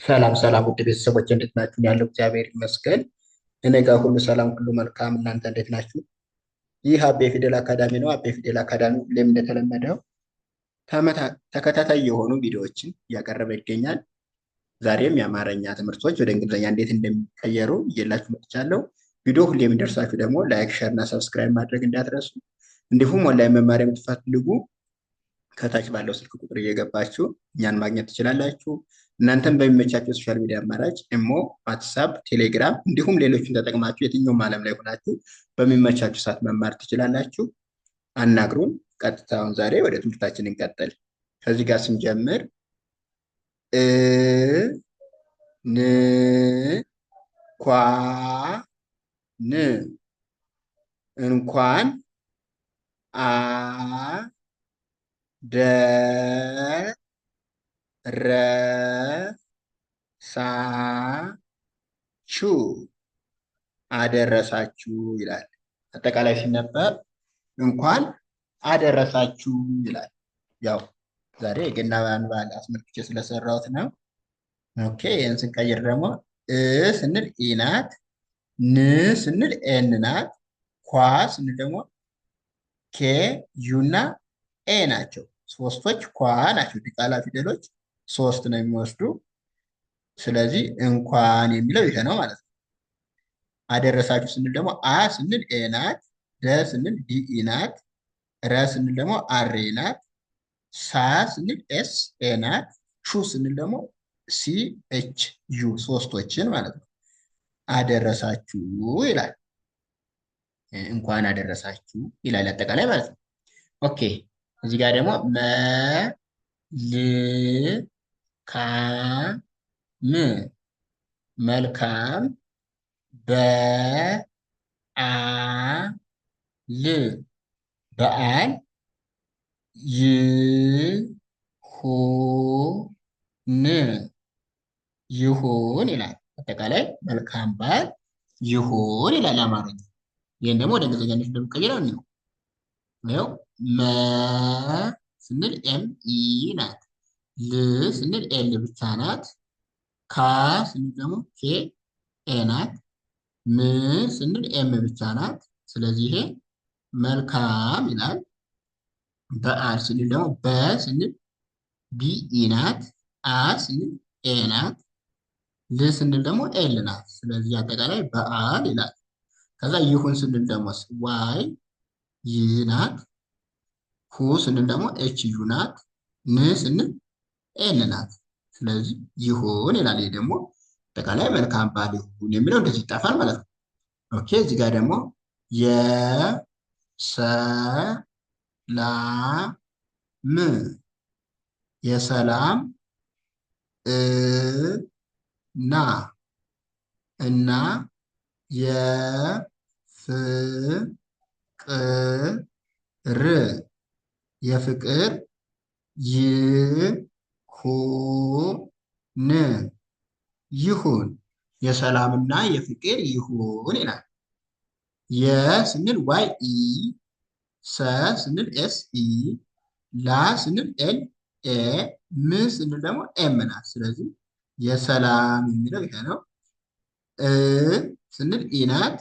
ሰላም ሰላም ውድ ቤተሰቦች እንዴት ናችሁ? ያለው እግዚአብሔር ይመስገን። እኔ ጋር ሁሉ ሰላም፣ ሁሉ መልካም። እናንተ እንዴት ናችሁ? ይህ አቤ ፊደል አካዳሚ ነው። አቤ ፊደል አካዳሚ ሁሌም እንደተለመደው ተከታታይ የሆኑ ቪዲዮዎችን እያቀረበ ይገኛል። ዛሬም የአማርኛ ትምህርቶች ወደ እንግሊዝኛ እንዴት እንደሚቀየሩ እየላችሁ መጥቻለሁ። ቪዲዮ ሁሌ የሚደርሳችሁ ደግሞ ላይክ፣ ሸር እና ሰብስክራይብ ማድረግ እንዳትረሱ። እንዲሁም ኦንላይን መማር የምትፈልጉ ከታች ባለው ስልክ ቁጥር እየገባችሁ እኛን ማግኘት ትችላላችሁ። እናንተም በሚመቻቸው ሶሻል ሚዲያ አማራጭ ኢሞ፣ ዋትሳፕ፣ ቴሌግራም እንዲሁም ሌሎችን ተጠቅማችሁ የትኛውም ዓለም ላይ ሆናችሁ በሚመቻችሁ ሰዓት መማር ትችላላችሁ። አናግሩን። ቀጥታውን ዛሬ ወደ ትምህርታችን እንቀጥል። ከዚህ ጋር ስንጀምር ን ኳ ን እንኳን አ ደ ረ ሳ ቹ አደረሳችሁ ይላል። አጠቃላይ ሲነበብ እንኳን አደረሳችሁ ይላል። ያው ዛሬ የገና በዓል አስመልክቼ ስለሰራሁት ነው። ኦኬ። ይህን ስንቀይር ደግሞ ስንል ኢ ናት፣ ን ስንል ኤን ናት፣ ኳ ስንል ደግሞ ኬ ዩ እና ኤ ናቸው። ሶስቶች ኳ ናቸው። ዲቃላ ፊደሎች ሶስት ነው የሚወስዱ። ስለዚህ እንኳን የሚለው ይሄ ነው ማለት ነው። አደረሳችሁ ስንል ደግሞ አ ስንል ኤ ናት፣ ደ ስንል ዲኢ ናት፣ ረ ስንል ደግሞ አሬ ናት፣ ሳ ስንል ኤስ ኤ ናት፣ ቹ ስንል ደግሞ ሲ ኤች ዩ ሶስቶችን ማለት ነው። አደረሳችሁ ይላል። እንኳን አደረሳችሁ ይላል አጠቃላይ ማለት ነው። ኦኬ። እዚህ ጋር ደግሞ መልካም መልካም በዓል በዓል ይሁን ይላል። አጠቃላይ መልካም በዓል ይሁን ይላል አማርኛ። ይህን ደግሞ ወደ እንግሊዝኛ እንደምቀይረው ነው። ይኸው መ ስንል ኤም ኢ ናት፣ ል ስንል ኤል ብቻ ናት፣ ካ ስንል ደግሞ ኬ ኤ ናት፣ ም ስንል ኤም ብቻ ናት። ስለዚህ ይሄ መልካም ይላል። በዓል ስንል ደግሞ በ ስንል ቢኢ ናት፣ አ ስንል ኤ ናት፣ ል ስንል ደግሞ ኤል ናት። ስለዚህ አጠቃላይ በዓል ይላል። ከዛ ይሁን ስንል ደግሞ ዋይ ይ ናት፣ ሁ ስንል ደግሞ ኤች ዩ ናት፣ ን ስንል ኤን ናት። ስለዚህ ይሁን ይላል። ይሄ ደግሞ አጠቃላይ መልካም በዓል ይሁን የሚለው እንደዚህ ይጣፋል ማለት ነው። ኦኬ። እዚህ ጋር ደግሞ የሰላም እና እና የፍቅር ይሁን የሰላምና የፍቅር ይሁን ይላል። የስንል ዋይ ኢ፣ ሰ ስንል ኤስ ኢ፣ ላ ስንል ኤል ኤ፣ ም ስንል ደግሞ ኤም ናት። ስለዚህ የሰላም የሚለው ይሄ ነው። ስንል ኢ ናት፣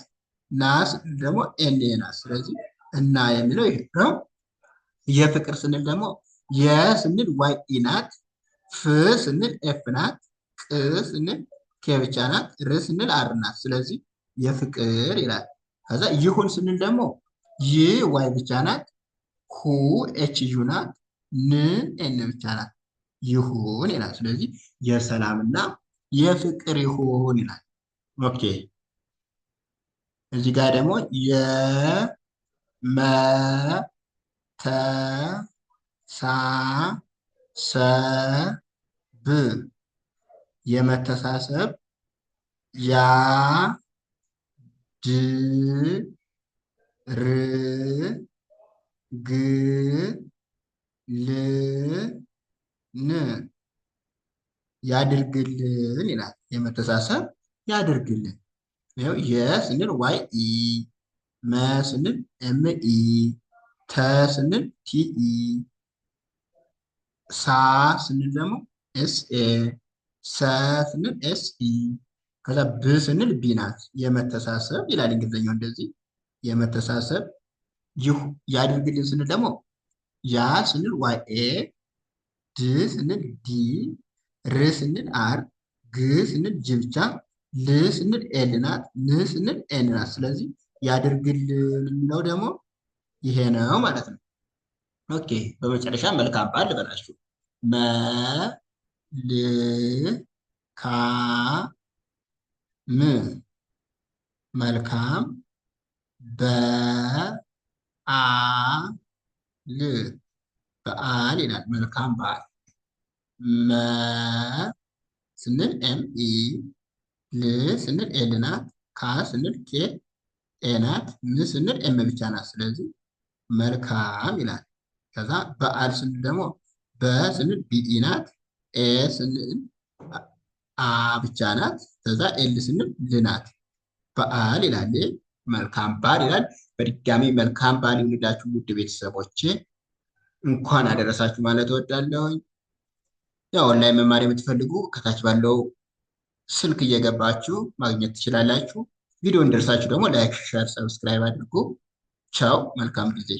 ና ስንል ደግሞ ኤን ኤ ናት። ስለዚህ እና የሚለው ይሄ ነው። የፍቅር ስንል ደግሞ የስንል ዋይ ኢ ናት፣ ፍ ስንል ኤፍ ናት፣ ቅ ስንል ኬ ብቻ ናት፣ ር ስንል አር ናት። ስለዚህ የፍቅር ይላል። ከዛ ይሁን ስንል ደግሞ ይ ዋይ ብቻ ናት፣ ሁ ኤች ዩ ናት፣ ን ኤን ብቻ ናት። ይሁን ይላል። ስለዚህ የሰላምና የፍቅር ይሁን ይላል። ኦኬ። እዚህ ጋር ደግሞ የመተሳሰብ ያድርግልን ይላል። የመተሳሰብ ያድርግልን። ይኸው የስንል ዋይ ኢ፣ መ ስንል ኤም ኢ፣ ተ ስንል ቲ ኢ፣ ሳ ስንል ደግሞ ኤስ ኤ፣ ሰ ስንል ኤስ ኢ፣ ከዛ ብ ስንል ቢ ናት። የመተሳሰብ ይላል እንግሊዝኛው እንደዚህ የመተሳሰብ። ያድርግልን ስንል ደግሞ ያ ስንል ዋይ ኤ፣ ድ ስንል ዲ፣ ር ስንል አር፣ ግ ስንል ጅ ብቻ፣ ል ስንል ኤል ናት፣ ን ስንል ኤን ናት። ስለዚህ ያድርግልን የሚለው ደግሞ ይሄ ነው ማለት ነው። ኦኬ በመጨረሻ መልካም በዓል ልበላችሁ። መ ል ካ ም መልካም በአ ል በዓል ይላል። መልካም በዓል። መ ስንል ኤም ኢ፣ ል ስንል ኤል ናት፣ ካ ስንል ኬ ኤ ናት፣ ም ስንል ኤም ብቻ ናት። ስለዚህ መልካም ይላል። ከዛ በዓል ስንል ደግሞ በ ስንል ቢኢ ናት፣ ኤ ስንል አ ብቻ ናት፣ ከዛ ኤል ስንል ል ናት። በዓል ይላል። መልካም በዓል ይላል። በድጋሚ መልካም በዓል ይሁንላችሁ ውድ ቤተሰቦቼ፣ እንኳን አደረሳችሁ ማለት እወዳለሁኝ። ያው ኦንላይን መማር የምትፈልጉ ከታች ባለው ስልክ እየገባችሁ ማግኘት ትችላላችሁ። ቪዲዮ እንደርሳችሁ ደግሞ ላይክ፣ ሼር፣ ሰብስክራይብ አድርጉ። ቻው፣ መልካም ጊዜ